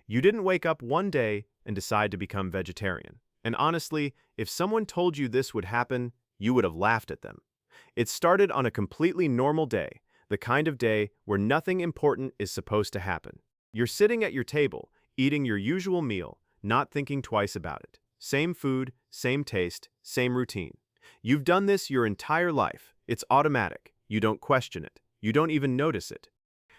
You didn't wake up one day and decide to become vegetarian. And honestly, if someone told you this would happen, you would have laughed at them. It started on a completely normal day, the kind of day where nothing important is supposed to happen. You're sitting at your table, eating your usual meal, not thinking twice about it. Same food, same taste, same routine. You've done this your entire life. It's automatic. You don't question it. You don't even notice it.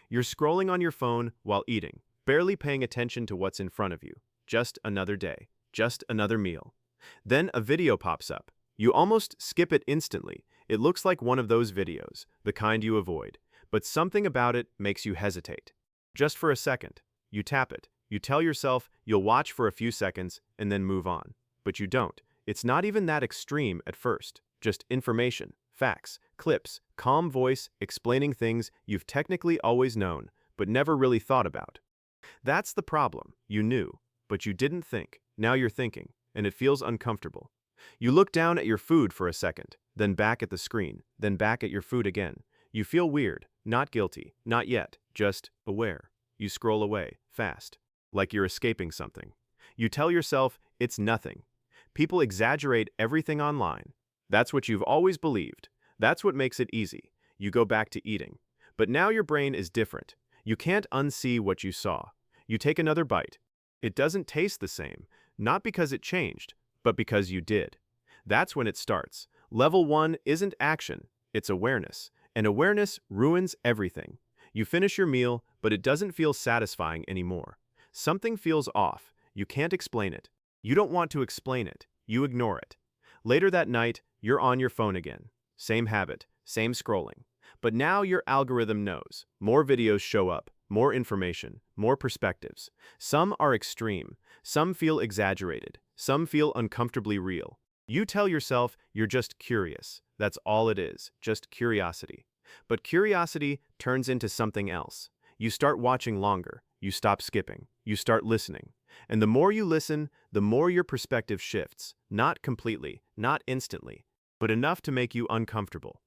You're scrolling on your phone while eating, barely paying attention to what's in front of you. Just another day. Just another meal. Then a video pops up. You almost skip it instantly. It looks like one of those videos, the kind you avoid. But something about it makes you hesitate. Just for a second. You tap it. You tell yourself you'll watch for a few seconds and then move on. But you don't. It's not even that extreme at first. Just information, facts, clips, calm voice explaining things you've technically always known, but never really thought about. That's the problem. You knew, but you didn't think. Now you're thinking, and it feels uncomfortable. You look down at your food for a second, then back at the screen, then back at your food again. You feel weird, not guilty, not yet, just aware. You scroll away, fast, like you're escaping something. You tell yourself it's nothing. People exaggerate everything online. That's what you've always believed. That's what makes it easy. You go back to eating. But now your brain is different. You can't unsee what you saw. You take another bite. It doesn't taste the same, not because it changed, but because you did. That's when it starts. Level 1 isn't action, it's awareness. And awareness ruins everything. You finish your meal, but it doesn't feel satisfying anymore. Something feels off. You can't explain it. You don't want to explain it. You ignore it. Later that night, you're on your phone again. Same habit, same scrolling. But now your algorithm knows. More videos show up, more information, more perspectives. Some are extreme. Some feel exaggerated. Some feel uncomfortably real. You tell yourself you're just curious. That's all it is, just curiosity. But curiosity turns into something else. You start watching longer. You stop skipping. You start listening. And the more you listen, the more your perspective shifts. Not completely, not instantly, but enough to make you uncomfortable.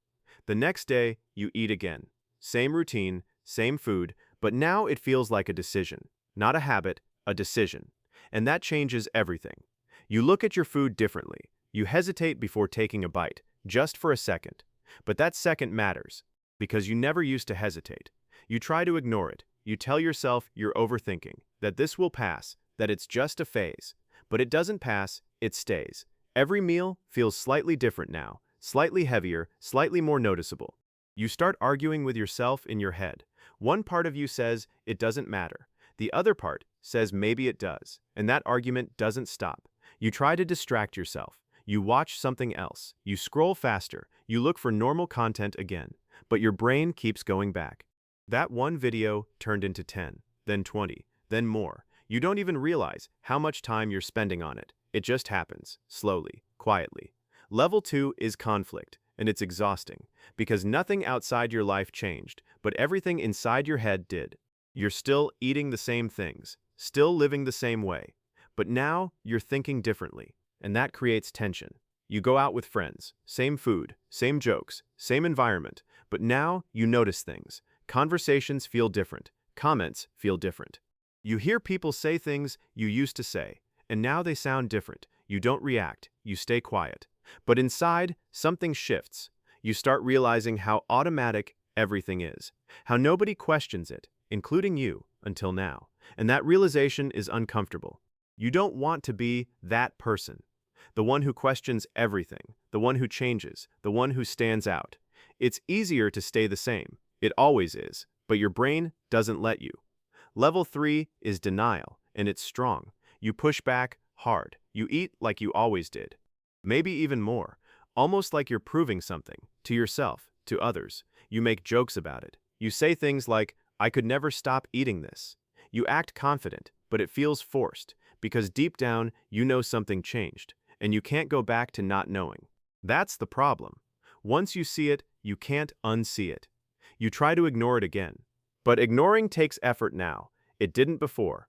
The next day, you eat again. Same routine, same food, but now it feels like a decision. Not a habit, a decision. And that changes everything. You look at your food differently. You hesitate before taking a bite, just for a second. But that second matters, because you never used to hesitate. You try to ignore it. You tell yourself you're overthinking, that this will pass, that it's just a phase. But it doesn't pass, it stays. Every meal feels slightly different now, slightly heavier, slightly more noticeable. You start arguing with yourself in your head. One part of you says it doesn't matter. The other part says maybe it does. And that argument doesn't stop. You try to distract yourself. You watch something else. You scroll faster. You look for normal content again. But your brain keeps going back. That one video turned into 10, then 20, then more. You don't even realize how much time you're spending on it. It just happens, slowly, quietly. Level 2 is conflict, and it's exhausting, because nothing outside your life changed, but everything inside your head did. You're still eating the same things, still living the same way, but now you're thinking differently, and that creates tension. You go out with friends, same food, same jokes, same environment, but now you notice things. Conversations feel different, comments feel different. You hear people say things you used to say, and now they sound different. You don't react, you stay quiet. But inside, something shifts. You start realizing how automatic everything is, how nobody questions it, including you, until now. And that realization is uncomfortable. You don't want to be that person, the one who questions everything, the one who changes, the one who stands out. It's easier to stay the same. It always is, but your brain doesn't let you. Level 3 is denial, and it's strong. You push back hard. You eat like you always did. Maybe even more, almost like you're proving something, to yourself, to others. You make jokes about it. You say things like, I could never stop eating this. You act confident, but it feels forced, because deep down you know something changed, and you can't go back to not knowing. That's the problem. Once you see it, you can't unsee it. You try to ignore it again. But ignoring takes effort now. It didn't before.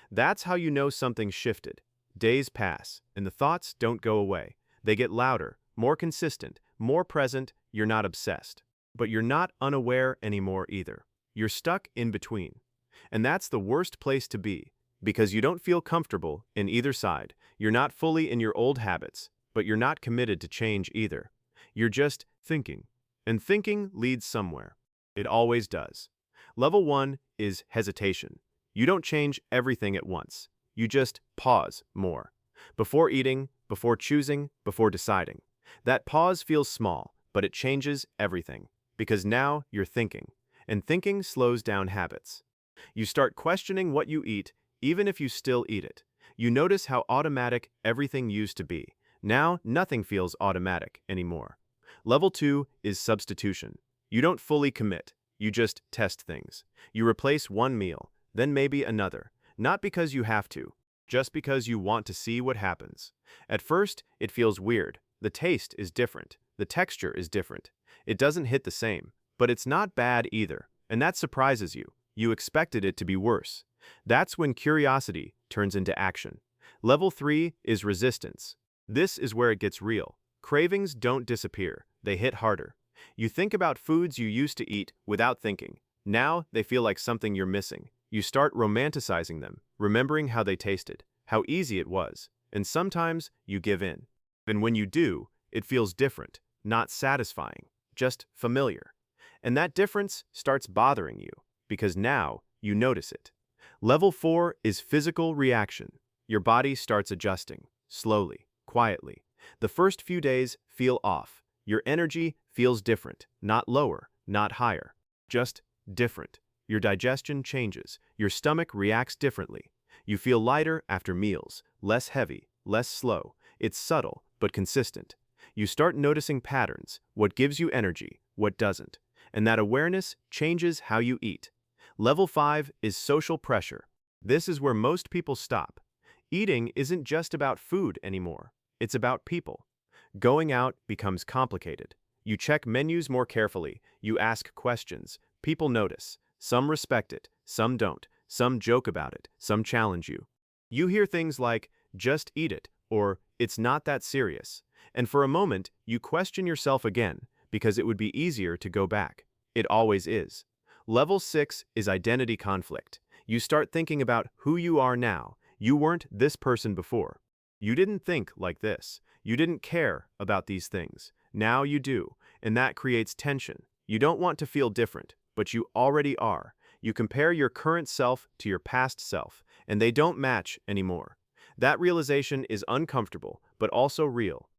That's how you know something shifted. Days pass, and the thoughts don't go away. They get louder, more consistent, more present. You're not obsessed. But you're not unaware anymore either. You're stuck in between. And that's the worst place to be. Because you don't feel comfortable in either side. You're not fully in your old habits, but you're not committed to change either. You're just thinking. And thinking leads somewhere. It always does. Level 1 is hesitation. You don't change everything at once. You just pause more. Before eating, before choosing, before deciding. That pause feels small, but it changes everything. Because now you're thinking. And thinking slows down habits. You start questioning what you eat, even if you still eat it. You notice how automatic everything used to be. Now, nothing feels automatic anymore. Level 2 is substitution. You don't fully commit. You just test things. You replace one meal, then maybe another. Not because you have to, just because you want to see what happens. At first, it feels weird. The taste is different. The texture is different. It doesn't hit the same. But it's not bad either. And that surprises you. You expected it to be worse. That's when curiosity turns into action. Level 3 is resistance. This is where it gets real. Cravings don't disappear. They hit harder. You think about foods you used to eat without thinking. Now they feel like something you're missing. You start romanticizing them, remembering how they tasted, how easy it was, and sometimes you give in. And when you do, it feels different, not satisfying, just familiar. And that difference starts bothering you, because now you notice it. Level 4 is physical reaction. Your body starts adjusting, slowly, quietly. The first few days feel off. Your energy feels different, not lower, not higher, just different. Your digestion changes. Your stomach reacts differently. You feel lighter after meals, less heavy, less slow. It's subtle, but consistent. You start noticing patterns, what gives you energy, what doesn't. And that awareness changes how you eat. Level 5 is social pressure. This is where most people stop. Eating isn't just about food anymore. It's about people. Going out becomes complicated. You check menus more carefully. You ask questions. People notice. Some respect it. Some don't. Some joke about it. Some challenge you. You hear things like, just eat it, or it's not that serious. And for a moment, you question yourself again, because it would be easier to go back. It always is. Level 6 is identity conflict. You start thinking about who you are now. You weren't this person before. You didn't think like this. You didn't care about these things. Now you do, and that creates tension. You don't want to feel different, but you already are. You compare your current self to your past self, and they don't match anymore. That realization is uncomfortable, but also real.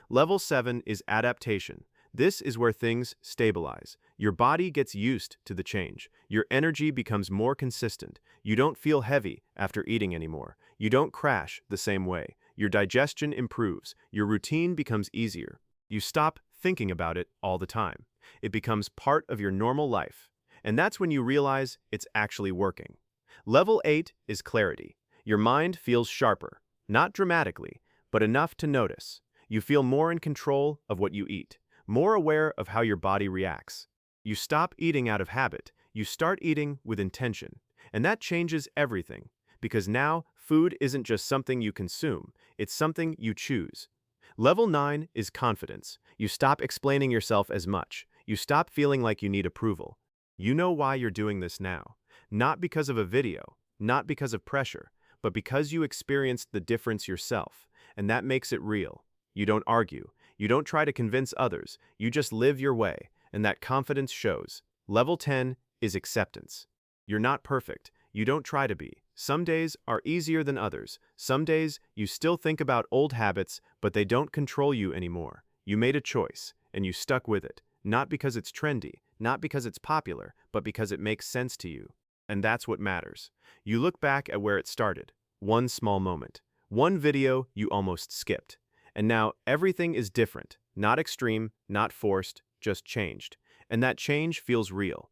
Level 7 is adaptation. This is where things stabilize. Your body gets used to the change. Your energy becomes more consistent. You don't feel heavy after eating anymore. You don't crash the same way. Your digestion improves. Your routine becomes easier. You stop thinking about it all the time. It becomes part of your normal life. And that's when you realize it's actually working. Level 8 is clarity. Your mind feels sharper, not dramatically, but enough to notice. You feel more in control of what you eat, more aware of how your body reacts. You stop eating out of habit. You start eating with intention. And that changes everything, because now food isn't just something you consume, it's something you choose. Level 9 is confidence. You stop explaining yourself as much. You stop feeling like you need approval. You know why you're doing this now. Not because of a video, not because of pressure, but because you experienced the difference yourself. And that makes it real. You don't argue. You don't try to convince others. You just live your way. And that confidence shows. Level 10 is acceptance. You're not perfect. You don't try to be. Some days are easier than others. Some days you still think about old habits, but they don't control you anymore. You made a choice, and you stuck with it. Not because it's trendy, not because it's popular, but because it makes sense to you. And that's what matters. You look back at where it started. One small moment. One video you almost skipped. And now everything is different. Not extreme, not forced, just changed. And that change feels real.